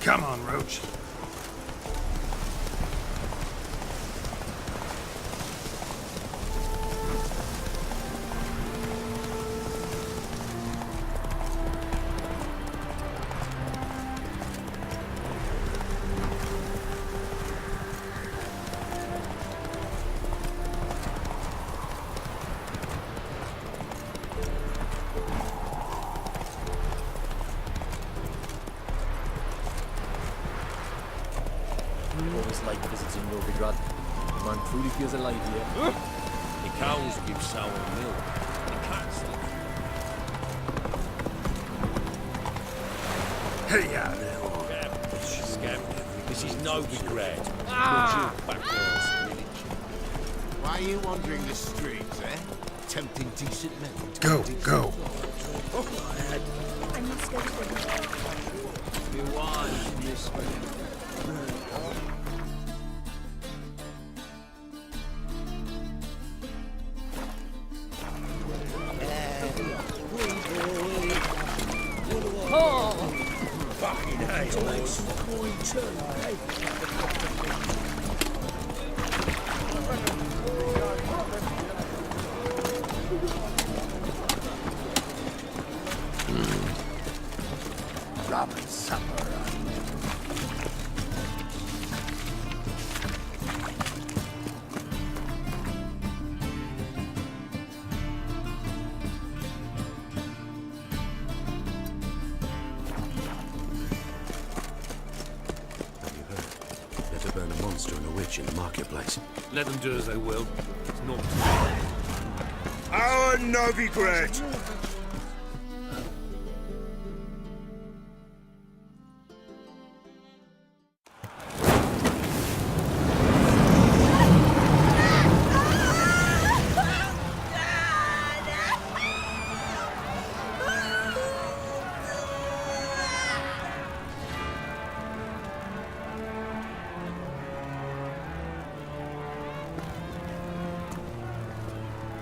Come on, Roach. Always like visiting Novigrad. The man truly feels alive here. The cows give sour milk. The cats Hey, yeah, little. scam. This is Novigrad. Why are you wandering the streets, eh? Tempting decent men. Go, go. I need to go to the... Be wise, miss me. Fucking hell. Makes some coin too, Robin supper. Better burn a monster and a witch in the marketplace. Let them do as they will. It's not. Our Novigrad!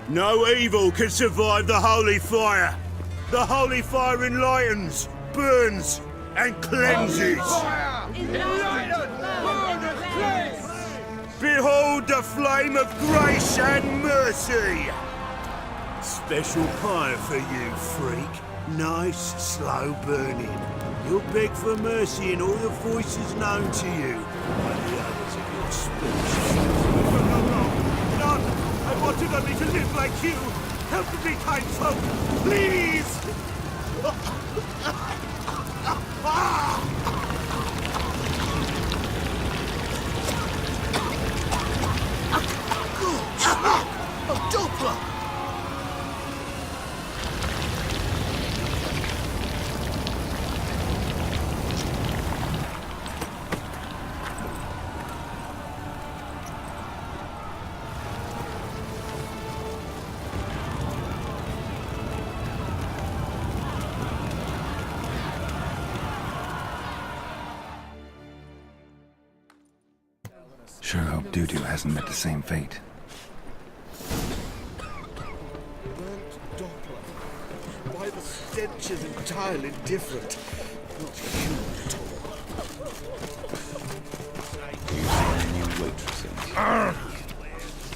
No evil can survive the holy fire. The holy fire enlightens, burns, and cleanses. Behold the flame of grace and mercy. Special pyre for you, freak. Nice, slow burning. You'll beg for mercy in all the voices known to you by the others of your species. None! I wanted only to live like you! Help me, kind folk! Please! A Doppler! Sure hope Dudu hasn't met the same fate. Why the stench is entirely different. Not human at all. New waitresses.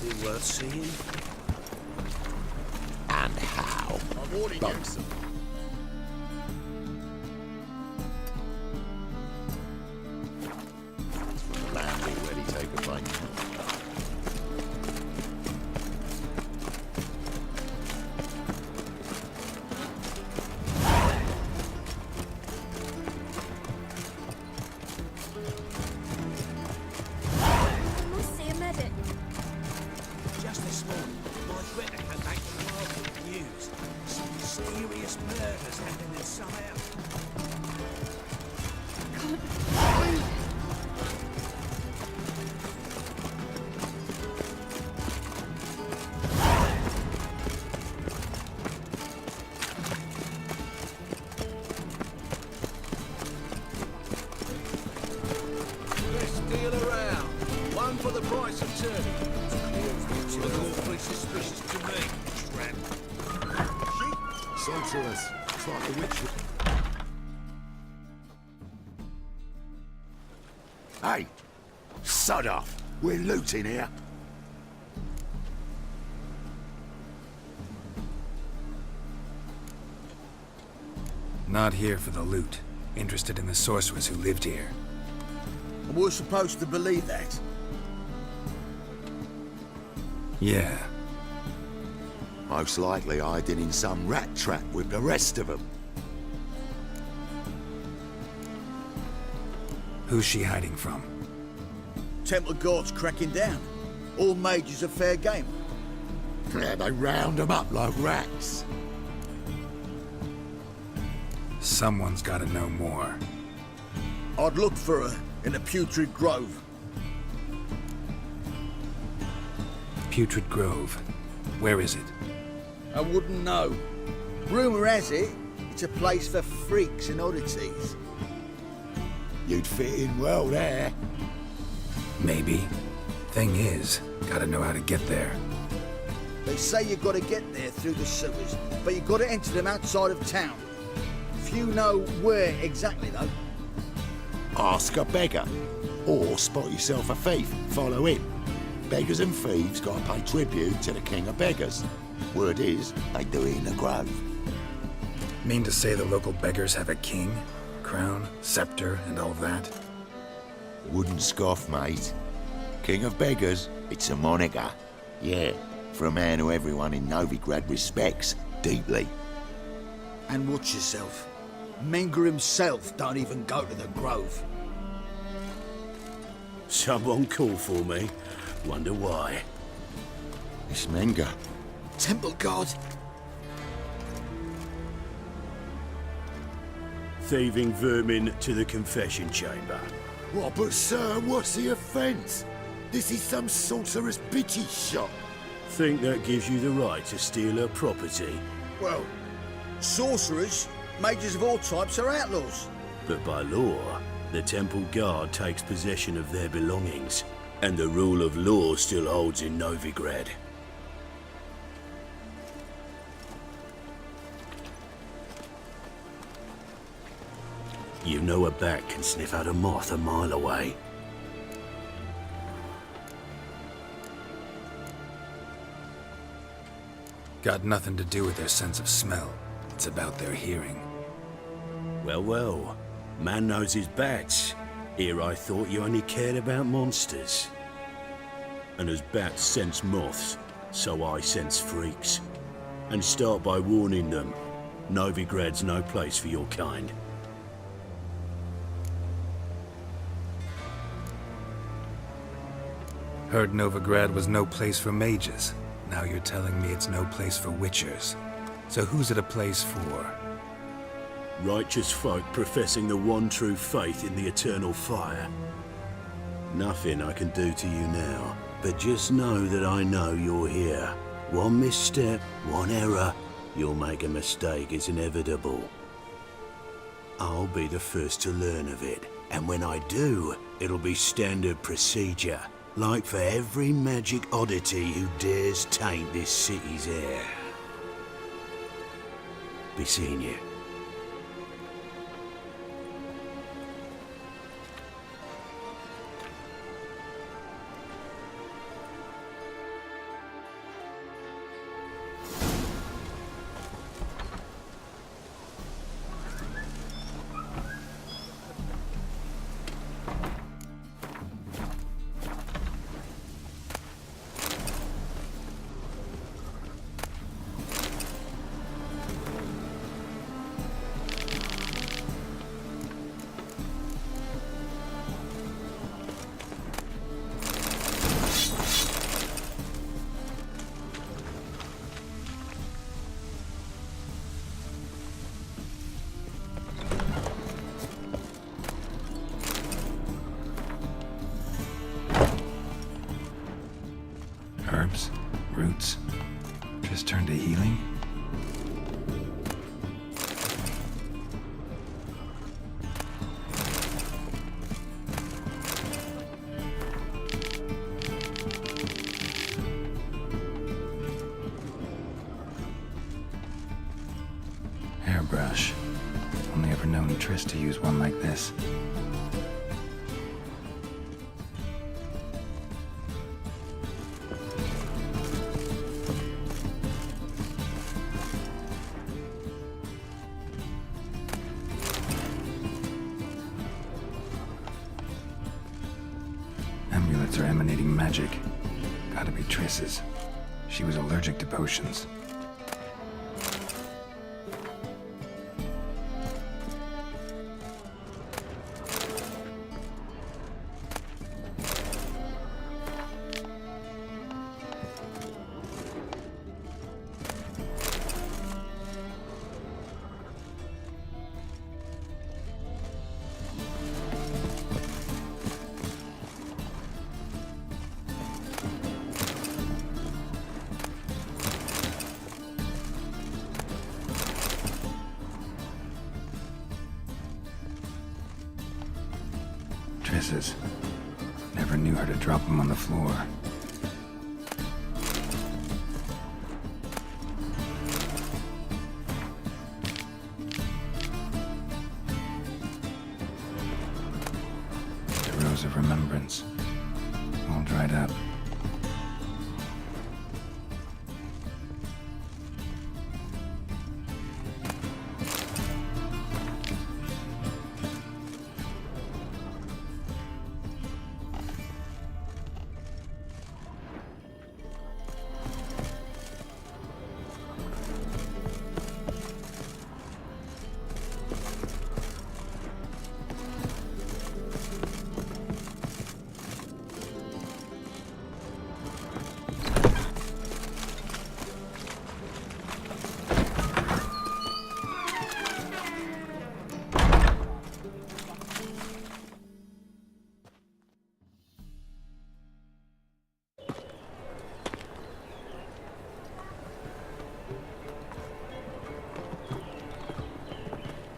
Be worth seeing. And how? I'm warning you. Landing ready, take a bite. I must see a medic. Just this morning, my friend came back from the market with news. Some mysterious murders happening in Sire. Deal around. One for the price of two. Look awfully suspicious to me, tramp. Sorceress. Try the witch. Hey, sod off. We're looting here. Not here for the loot. Interested in the sorcerers who lived here. And we're supposed to believe that. Yeah. Most likely hiding in some rat trap with the rest of them. Who's she hiding from? Temple Guard's cracking down. All mages are fair game. Yeah, they round them up like rats. Someone's gotta know more. I'd look for her in the Putrid Grove. Putrid Grove. Where is it? I wouldn't know. Rumour has it, it's a place for freaks and oddities. You'd fit in well there. Maybe. Thing is, gotta know how to get there. They say you've got to get there through the sewers, but you've got to enter them outside of town. Few know where exactly, though. Ask a beggar. Or spot yourself a thief. Follow him. Beggars and thieves gotta pay tribute to the king of beggars. Word is, they do it in the grove. Mean to say the local beggars have a king? Crown, scepter, and all that? Wouldn't scoff, mate. King of beggars, it's a moniker. Yeah, for a man who everyone in Novigrad respects deeply. And watch yourself. Menger himself don't even go to the Grove. Someone call for me. Wonder why. It's Menger. Temple Guard? Thieving vermin to the confession chamber. What, but sir, what's the offence? This is some sorcerer's bitchy shop. Think that gives you the right to steal her property? Well, sorcerers, mages of all types are outlaws. But by law, the Temple Guard takes possession of their belongings, and the rule of law still holds in Novigrad. You know a bat can sniff out a moth a mile away. Got nothing to do with their sense of smell. It's about their hearing. Well, well. Man knows his bats. Here I thought you only cared about monsters. And as bats sense moths, so I sense freaks. And start by warning them. Novigrad's no place for your kind. Heard Novigrad was no place for mages. Now you're telling me it's no place for witchers. So who's it a place for? Righteous folk professing the one true faith in the eternal fire. Nothing I can do to you now, but just know that I know you're here. One misstep, one error, you'll make a mistake, it's inevitable. I'll be the first to learn of it, and when I do, it'll be standard procedure. Like for every magic oddity who dares taint this city's air. Be seeing you. Herbs? Roots? Just turn to healing? Hairbrush. Only ever known Triss to use one like this. amulets are emanating magic. Gotta be Triss's. She was allergic to potions. Triss's. Never knew her to drop them on the floor. The Rose of Remembrance. All dried up.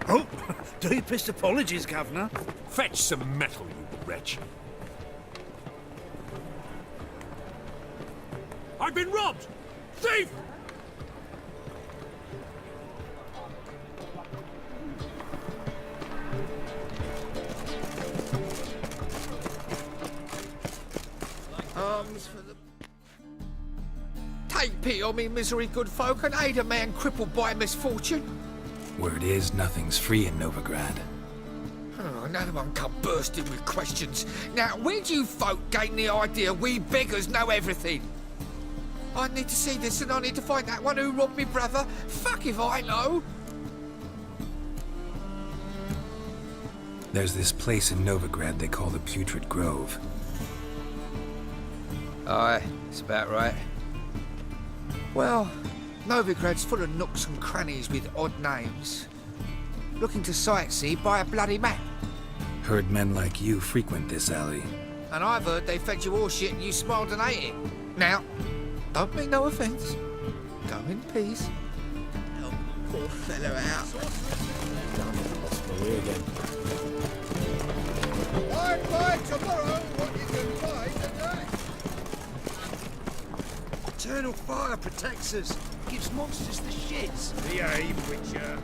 Oh, deepest apologies, Governor. Fetch some metal, you wretch. I've been robbed! Thief! Arms for the... Take pity on me, misery, good folk, and aid a man crippled by misfortune. Word is, nothing's free in Novigrad. Oh, another one come bursting with questions. Now, where do you folk gain the idea we beggars know everything? I need to see this and I need to find that one who robbed me brother. Fuck if I know. There's this place in Novigrad they call the Putrid Grove. Aye, it's about right. Well, Novigrad's full of nooks and crannies with odd names. Looking to sightsee, buy a bloody map. Heard men like you frequent this alley. And I've heard they fed you horseshit and you smiled and ate it. Now, don't mean no offence. Go in peace. Help the poor fellow out. Lost my way again. Buy tomorrow what you can buy today. Eternal fire protects us. Gives monsters the shits. Behave, Witcher.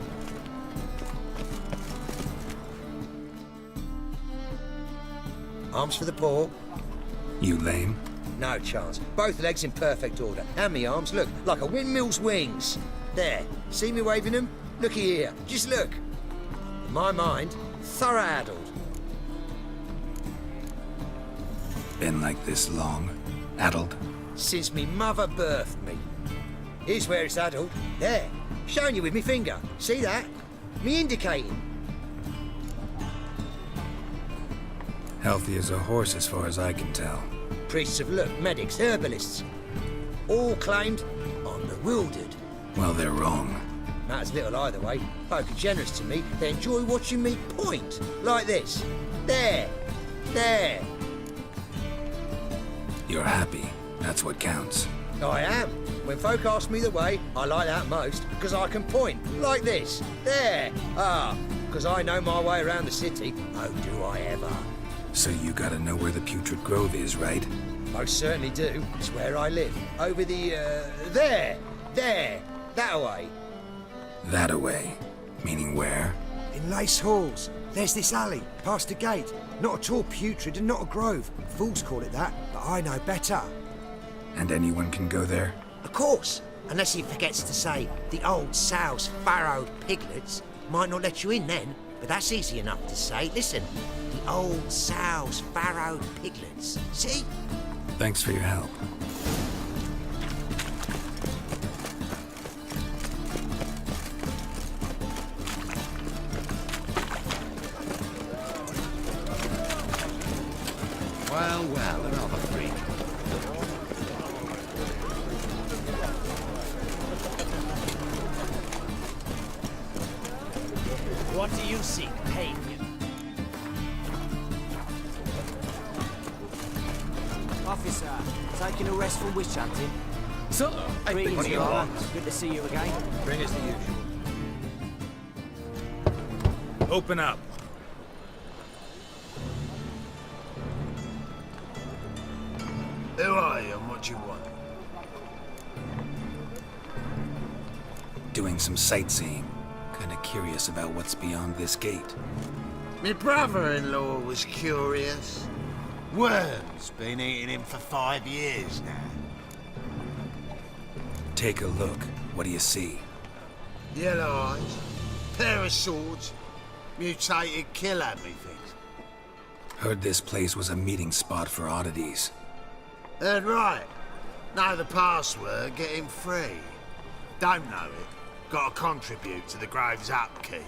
Arms for the poor? You lame? No chance. Both legs in perfect order. And me arms, look, like a windmill's wings. There. See me waving them? Looky here. Just look. In my mind, thorough addled. Been like this long? Addled? Since me mother birthed me. Here's where it's addled. There. Showing you with me finger. See that? Me indicating. Healthy as a horse as far as I can tell. Priests of look, medics, herbalists. All claimed I'm bewildered. Well, they're wrong. Matters little either way. Folk are generous to me. They enjoy watching me point. Like this. There. There. You're happy. That's what counts. I am. When folk ask me the way, I like that most, because I can point. Like this. There. Ah. Because I know my way around the city. Oh, do I ever. So you gotta know where the Putrid Grove is, right? Most certainly do. It's where I live. Over the, there. There. That way. That-a-way. Meaning where? In Lace Halls. There's this alley, past the gate. Not at all putrid and not a grove. Fools call it that, but I know better. And anyone can go there? Of course, unless he forgets to say the old sow's farrowed piglets might not let you in then. but that's easy enough to say. Listen, the old sows, farrowed piglets. See? Thanks for your help. Well, well, another freak. What do you seek, pagan? Officer, taking a rest from witch hunting. So, I think Greetings, Your Honor. Good to see you again. Bring us the usual. Open up. Who are you and what do you want? Doing some sightseeing. Kinda curious about what's beyond this gate. My brother-in-law was curious. Worms been eating him for 5 years now. Take a look. What do you see? Yellow eyes, pair of swords, mutated killer, methinks. Heard this place was a meeting spot for oddities. Heard right. Know the password, get him free. Don't know it. Gotta contribute to the Grove's upkeep.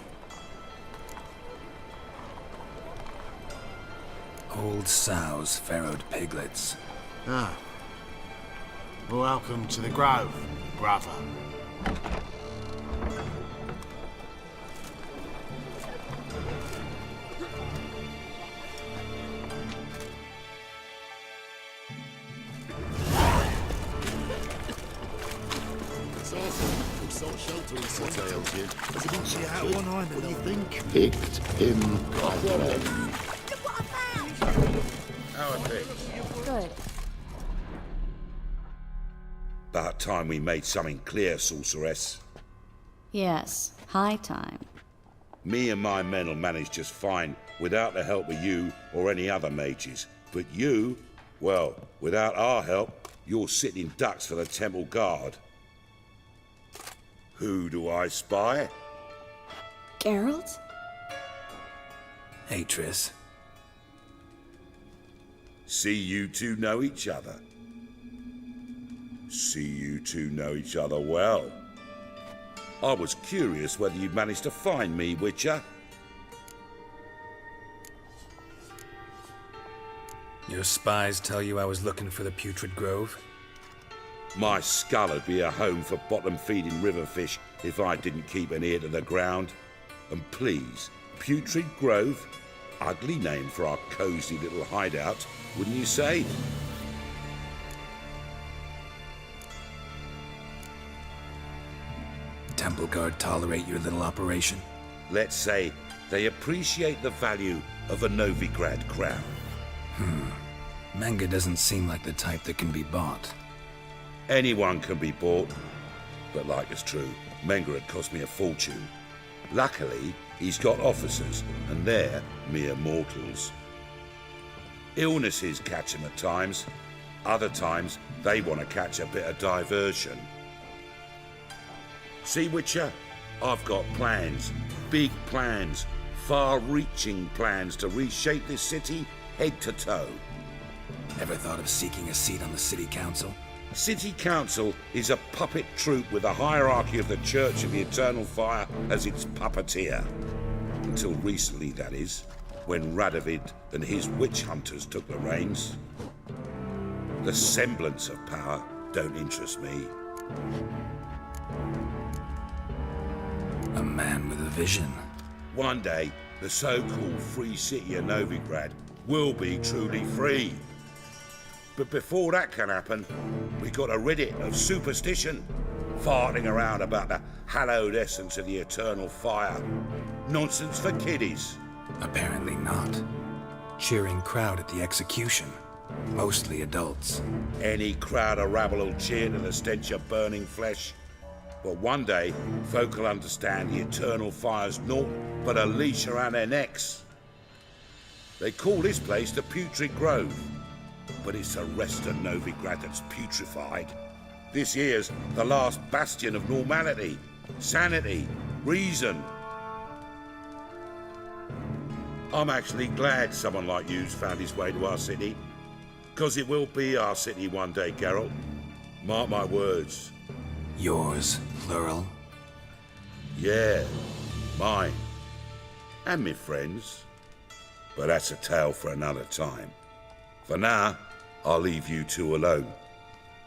Old sows, farrowed piglets. Ah. Welcome to the Grove, brother. Picked him by the leg. Look what I found! Good. About time we made something clear, sorceress. Yes, high time. Me and my men'll manage just fine without the help of you or any other mages. But you, well, without our help, you're sitting ducks for the temple guard. Who do I spy? Geralt? Hey, Triss. See you two know each other. See you two know each other well. I was curious whether you'd managed to find me, Witcher. Your spies tell you I was looking for the Putrid Grove? My skull'd be a home for bottom-feeding river fish if I didn't keep an ear to the ground. And please, Putrid Grove? Ugly name for our cosy little hideout, wouldn't you say? Temple Guard tolerate your little operation? Let's say they appreciate the value of a Novigrad crown. Manga doesn't seem like the type that can be bought. Anyone can be bought, but like it's true, Menga had cost me a fortune. Luckily, he's got officers, and they're mere mortals. Illnesses catch him at times. Other times, they want to catch a bit of diversion. See, Witcher, I've got plans, big plans, far-reaching plans to reshape this city head to toe. Ever thought of seeking a seat on the city council? City Council is a puppet troupe with a hierarchy of the Church of the Eternal Fire as its puppeteer. Until recently, that is, when Radovid and his witch hunters took the reins. The semblance of power don't interest me. A man with a vision. One day, the so-called free city of Novigrad will be truly free. But before that can happen, we gotta rid it of superstition, farting around about the hallowed essence of the eternal fire. Nonsense for kiddies. Apparently not. Cheering crowd at the execution. Mostly adults. Any crowd of rabble'll cheer to the stench of burning flesh. But one day, folk will understand the eternal fire's naught but a leash around their necks. They call this place the Putrid Grove, but it's the rest of Novigrad that's putrefied. This here's the last bastion of normality, sanity, reason. I'm actually glad someone like you's found his way to our city. Because it will be our city one day, Geralt. Mark my words. Yours, plural? Yeah, mine. And me friends. But that's a tale for another time. For now, I'll leave you two alone.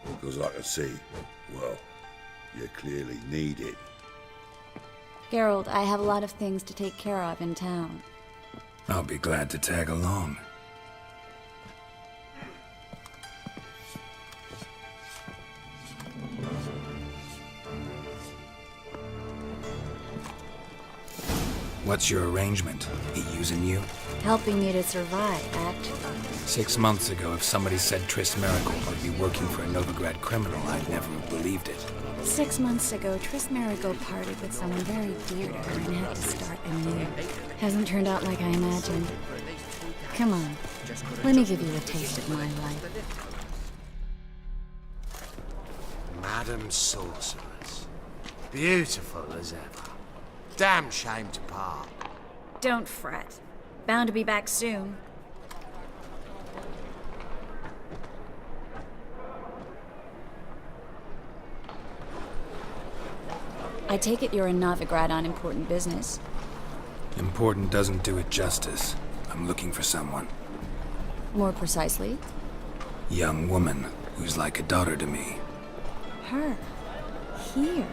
Because I can see, well, you clearly need it. Geralt, I have a lot of things to take care of in town. I'll be glad to tag along. What's your arrangement? He using you? Helping me to survive, actually. 6 months ago, if somebody said Triss Miracle would be working for a Novigrad criminal, I'd never have believed it. 6 months ago, Triss Marigold parted with someone very dear to her and had to start anew. Hasn't turned out like I imagined. Come on, let me give you a taste of my life. Madam Sorceress. Beautiful as ever. Damn shame to part. Don't fret. Bound to be back soon. I take it you're in Novigrad on important business. Important doesn't do it justice. I'm looking for someone. More precisely? Young woman who's like a daughter to me. Her? Here?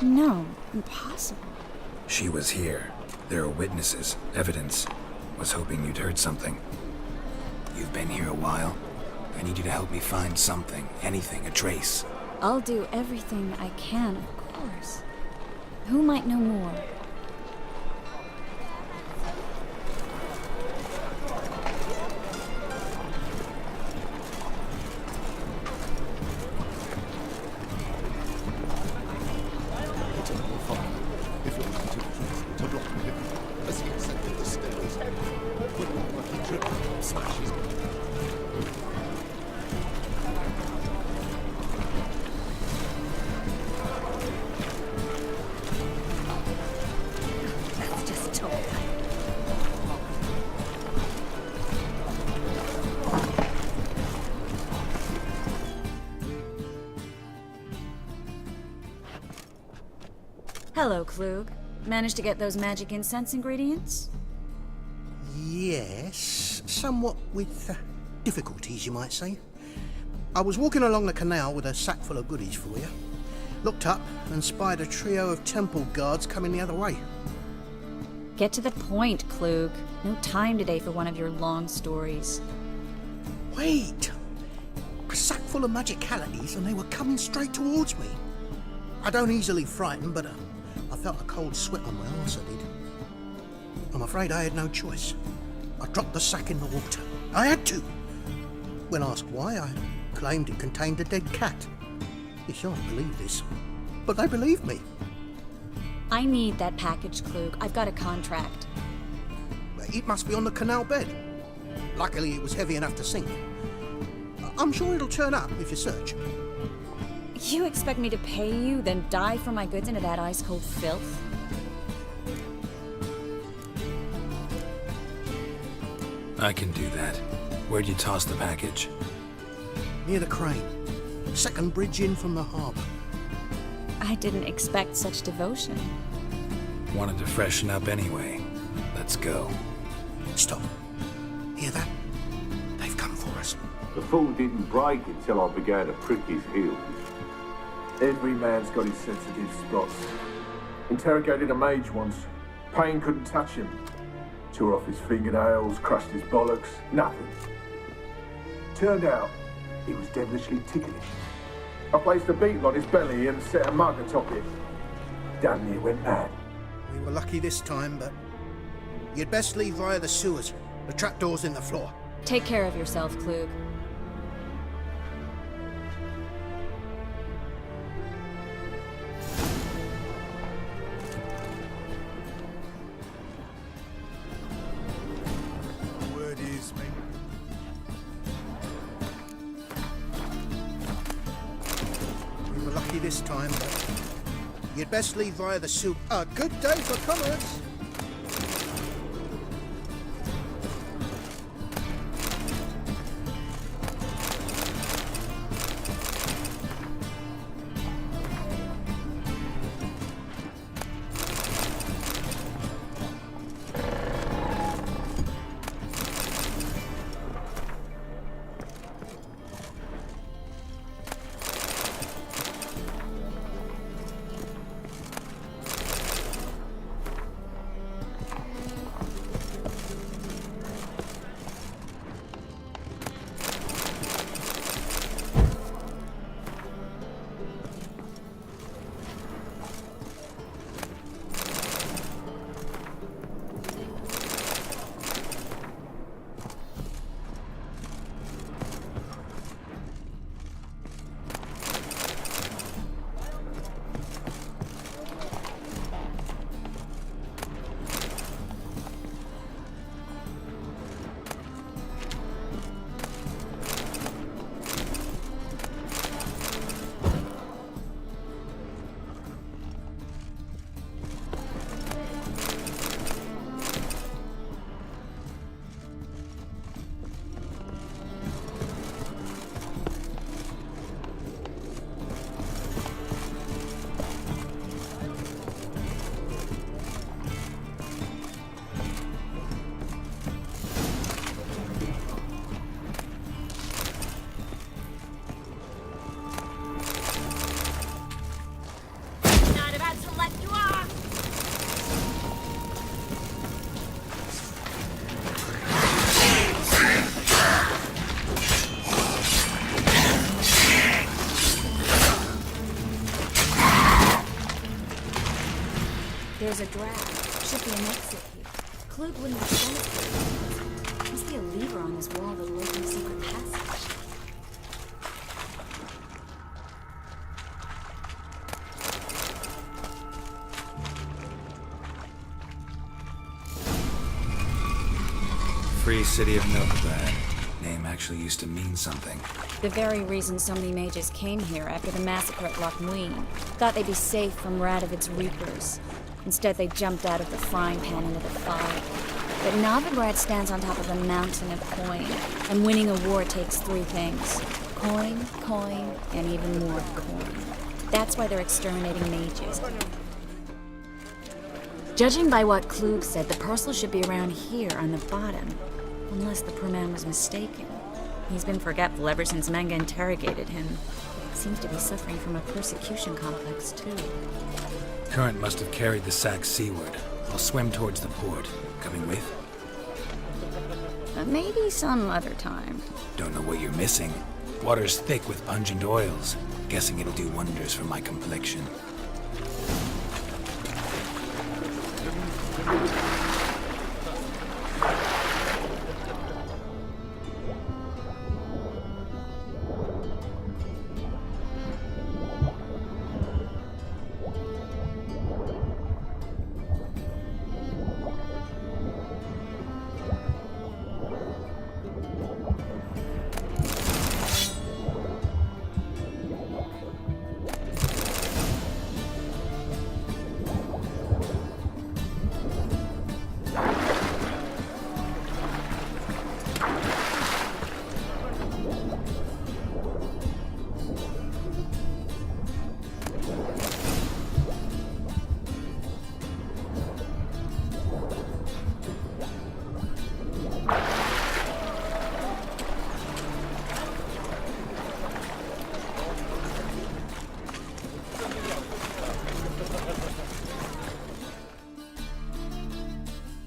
No, impossible. She was here. There are witnesses, evidence. Was hoping you'd heard something. You've been here a while. I need you to help me find something, anything, a trace. I'll do everything I can, of course. Who might know more? Hello, Klug. Managed to get those magic incense ingredients? Yes, somewhat with difficulties, you might say. I was walking along the canal with a sack full of goodies for you. Looked up and spied a trio of temple guards coming the other way. Get to the point, Klug. No time today for one of your long stories. Wait! A sack full of magicalities and they were coming straight towards me. I don't easily frighten, but I felt a cold sweat on my arse, I did. I'm afraid I had no choice. I dropped the sack in the water. I had to. When asked why, I claimed it contained a dead cat. You shan't believe this, but they believed me. I need that package, Klug. I've got a contract. It must be on the canal bed. Luckily, it was heavy enough to sink. I'm sure it'll turn up if you search. You expect me to pay you, then dive for my goods into that ice-cold filth? I can do that. Where'd you toss the package? Near the crane. Second bridge in from the harbour. I didn't expect such devotion. Wanted to freshen up anyway. Let's go. Stop. Hear that? They've come for us. The fool didn't break until I began to prick his heels. Every man's got his sensitive spots. Interrogated a mage once. Pain couldn't touch him. Tore off his fingernails, crushed his bollocks, nothing. Turned out, he was devilishly ticklish. I placed a beetle on his belly and set a mug atop it. Damn near went mad. We were lucky this time, but you'd best leave via the sewers. The trapdoor's in the floor. Take care of yourself, Klug. This time, but you'd best leave via the sewer. A good day for commerce. There's a draft. Should be an exit here. Klug wouldn't have sent us there. Must be a lever on this wall that'll open a secret passage. Free City of Novigrad. Name actually used to mean something. The very reason so many mages came here after the massacre at Loch Muin. Thought they'd be safe from Radovid's reapers. Instead, they jumped out of the frying pan into the fire. But Novigrad stands on top of a mountain of coin, and winning a war takes three things. Coin, coin, and even more coin. That's why they're exterminating mages. Judging by what Klug said, the parcel should be around here on the bottom. Unless the poor man was mistaken. He's been forgetful ever since Manga interrogated him. Seems to be suffering from a persecution complex, too. Current must have carried the sack seaward. I'll swim towards the port. Coming with? Maybe some other time. Don't know what you're missing. Water's thick with pungent oils. Guessing it'll do wonders for my complexion.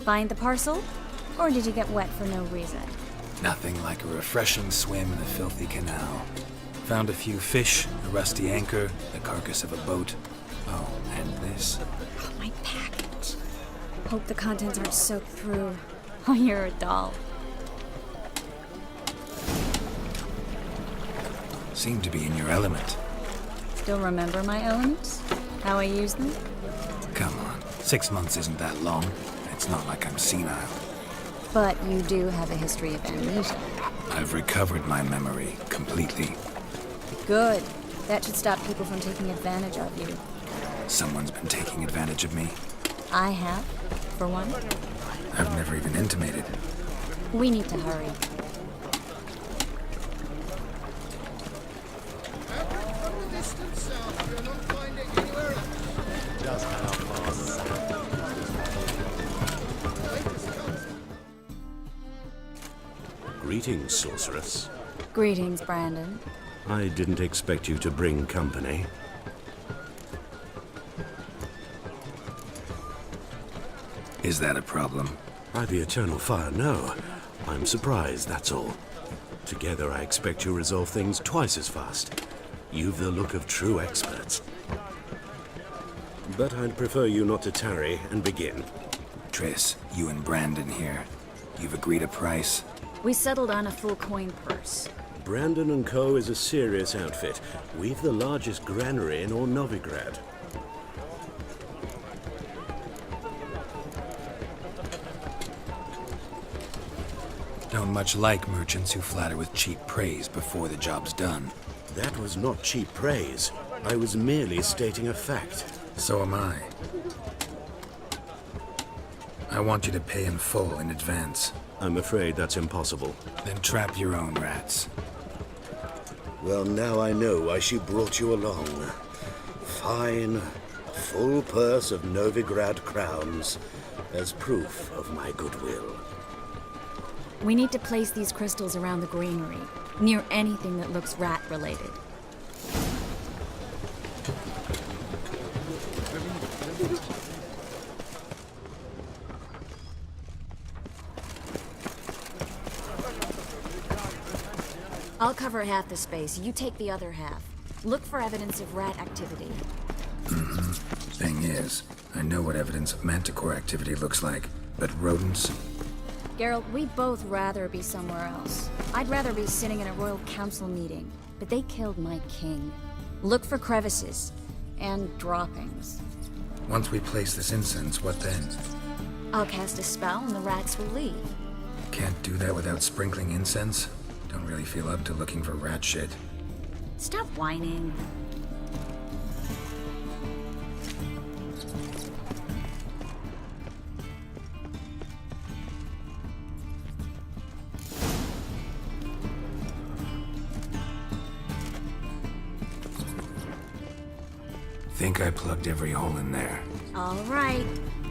Find the parcel? Or did you get wet for no reason? Nothing like a refreshing swim in a filthy canal. Found a few fish, a rusty anchor, the carcass of a boat. Oh, and this. Oh, my package. Hope the contents aren't soaked through. Oh, you're a doll. Seem to be in your element. Still remember my elements? How I use them? Come on, 6 months isn't that long. It's not like I'm senile. But you do have a history of amnesia. I've recovered my memory completely. Good. That should stop people from taking advantage of you. Someone's been taking advantage of me. I have, for one. I've never even intimated. We need to hurry. Greetings, sorceress. Greetings, Brandon. I didn't expect you to bring company. Is that a problem? By the eternal fire, no. I'm surprised, that's all. Together, I expect you resolve things twice as fast. You've the look of true experts. But I'd prefer you not to tarry and begin. Triss, you and Brandon here. You've agreed a price? We settled on a full coin purse. Brandon & Co. is a serious outfit. We've the largest granary in all Novigrad. Don't much like merchants who flatter with cheap praise before the job's done. That was not cheap praise. I was merely stating a fact. So am I. I want you to pay in full in advance. I'm afraid that's impossible. Then trap your own rats. Well, now I know why she brought you along. Fine, full purse of Novigrad crowns as proof of my goodwill. We need to place these crystals around the granary, near anything that looks rat-related. I'll cover half the space, you take the other half. Look for evidence of rat activity. Thing is, I know what evidence of manticore activity looks like, but rodents? Geralt, we'd both rather be somewhere else. I'd rather be sitting in a royal council meeting, but they killed my king. Look for crevices and droppings. Once we place this incense, what then? I'll cast a spell and the rats will leave. Can't do that without sprinkling incense? Don't really feel up to looking for rat shit. Stop whining. Think I plugged every hole in there. All right.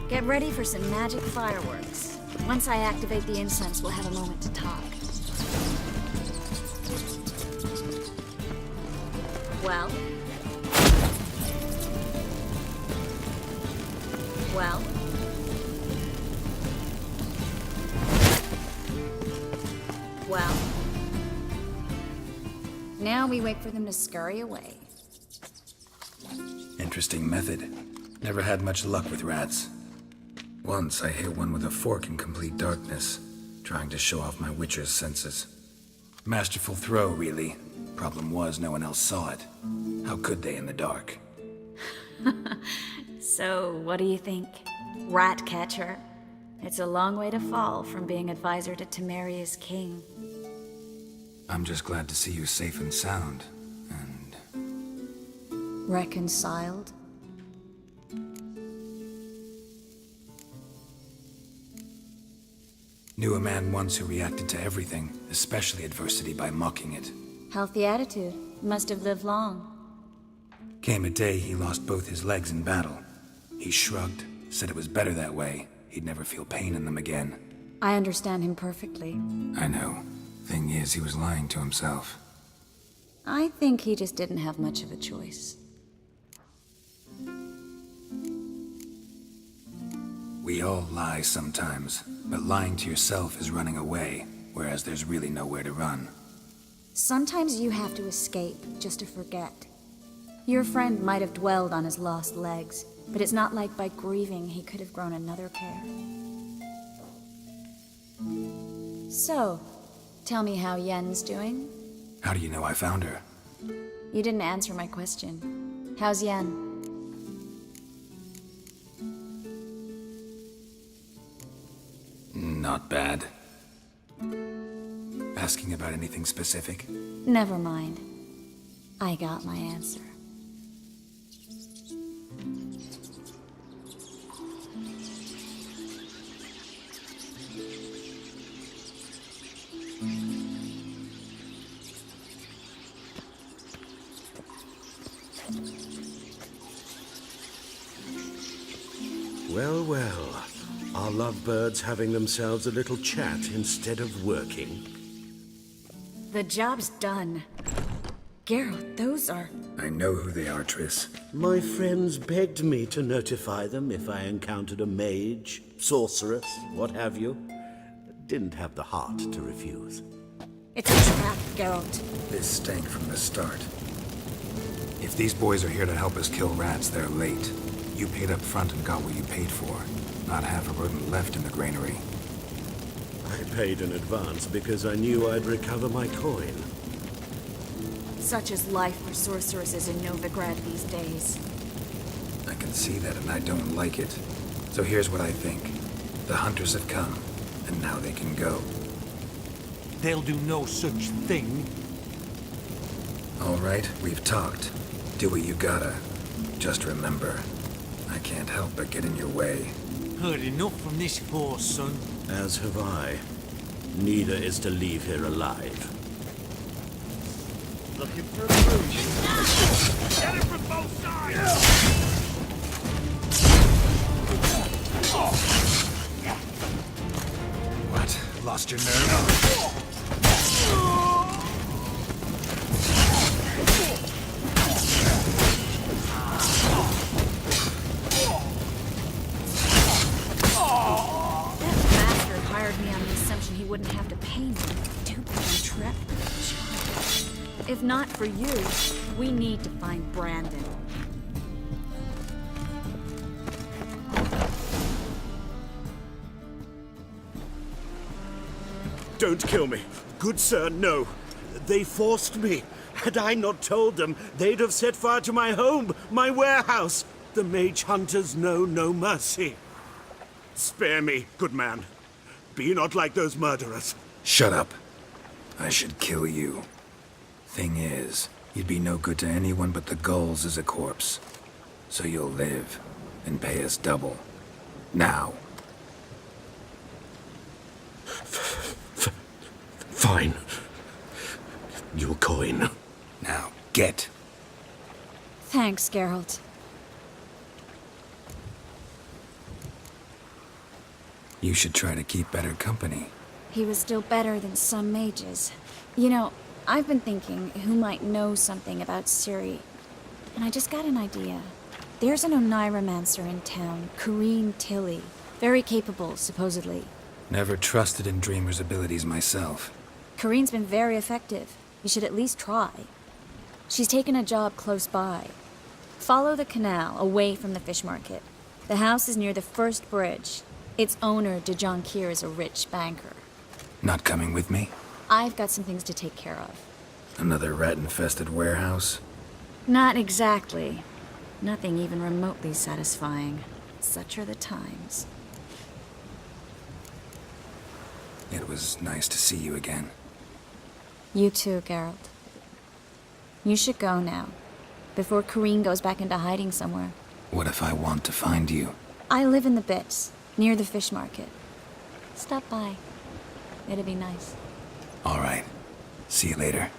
Get ready for some magic fireworks. Once I activate the incense, we'll have a moment to talk. Well? Well? Well? Now we wait for them to scurry away. Interesting method. Never had much luck with rats. Once I hit one with a fork in complete darkness, trying to show off my witcher's senses. Masterful throw, really. Problem was, no one else saw it. How could they in the dark? So, what do you think? Rat catcher? It's a long way to fall from being advisor to Temeria's king. I'm just glad to see you safe and sound. Reconciled? Knew a man once who reacted to everything, especially adversity, by mocking it. Healthy attitude. Must have lived long. Came a day he lost both his legs in battle. He shrugged, said it was better that way. He'd never feel pain in them again. I understand him perfectly. I know. Thing is, he was lying to himself. I think he just didn't have much of a choice. We all lie sometimes, but lying to yourself is running away, whereas there's really nowhere to run. Sometimes you have to escape just to forget. Your friend might have dwelled on his lost legs, but it's not like by grieving he could have grown another pair. So, tell me how Yen's doing? How do you know I found her? You didn't answer my question. How's Yen? Not bad. Asking about anything specific? Never mind. I got my answer. Well, well. Are lovebirds having themselves a little chat instead of working? The job's done. Geralt, those are... I know who they are, Triss. My friends begged me to notify them if I encountered a mage, sorceress, what have you. Didn't have the heart to refuse. It's a trap, Geralt. This stank from the start. If these boys are here to help us kill rats, they're late. You paid up front and got what you paid for. Not half a rodent left in the granary. I paid in advance because I knew I'd recover my coin. Such is life for sorceresses in Novigrad these days. I can see that and I don't like it. So here's what I think. The hunters have come, and now they can go. They'll do no such thing. All right, we've talked. Do what you gotta. Just remember, I can't help but get in your way. Heard enough from this horse, son. As have I. Neither is to leave here alive. Looking for a bruise. Get it from both sides! What? Lost your nerve? Wouldn't have to pay me. Too bad I'm trapped. If not for you, we need to find Brandon. Don't kill me. Good sir, no. They forced me. Had I not told them, they'd have set fire to my home, my warehouse. The mage hunters know no mercy. Spare me, good man. Be not like those murderers. Shut up. I should kill you. Thing is, you'd be no good to anyone but the gulls as a corpse. So you'll live and pay us double. Now. Fine. Your coin. Now, get. Thanks, Geralt. You should try to keep better company. He was still better than some mages. You know, I've been thinking who might know something about Ciri. And I just got an idea. There's an Oneiromancer in town, Corrine Tilly. Very capable, supposedly. Never trusted in Dreamer's abilities myself. Corrine's been very effective. You should at least try. She's taken a job close by. Follow the canal, away from the fish market. The house is near the first bridge. Its owner, de Jonquier, is a rich banker. Not coming with me? I've got some things to take care of. Another rat-infested warehouse? Not exactly. Nothing even remotely satisfying. Such are the times. It was nice to see you again. You too, Geralt. You should go now, before Corrine goes back into hiding somewhere. What if I want to find you? I live in the Bits, near the fish market. Stop by. It'd be nice. All right. See you later.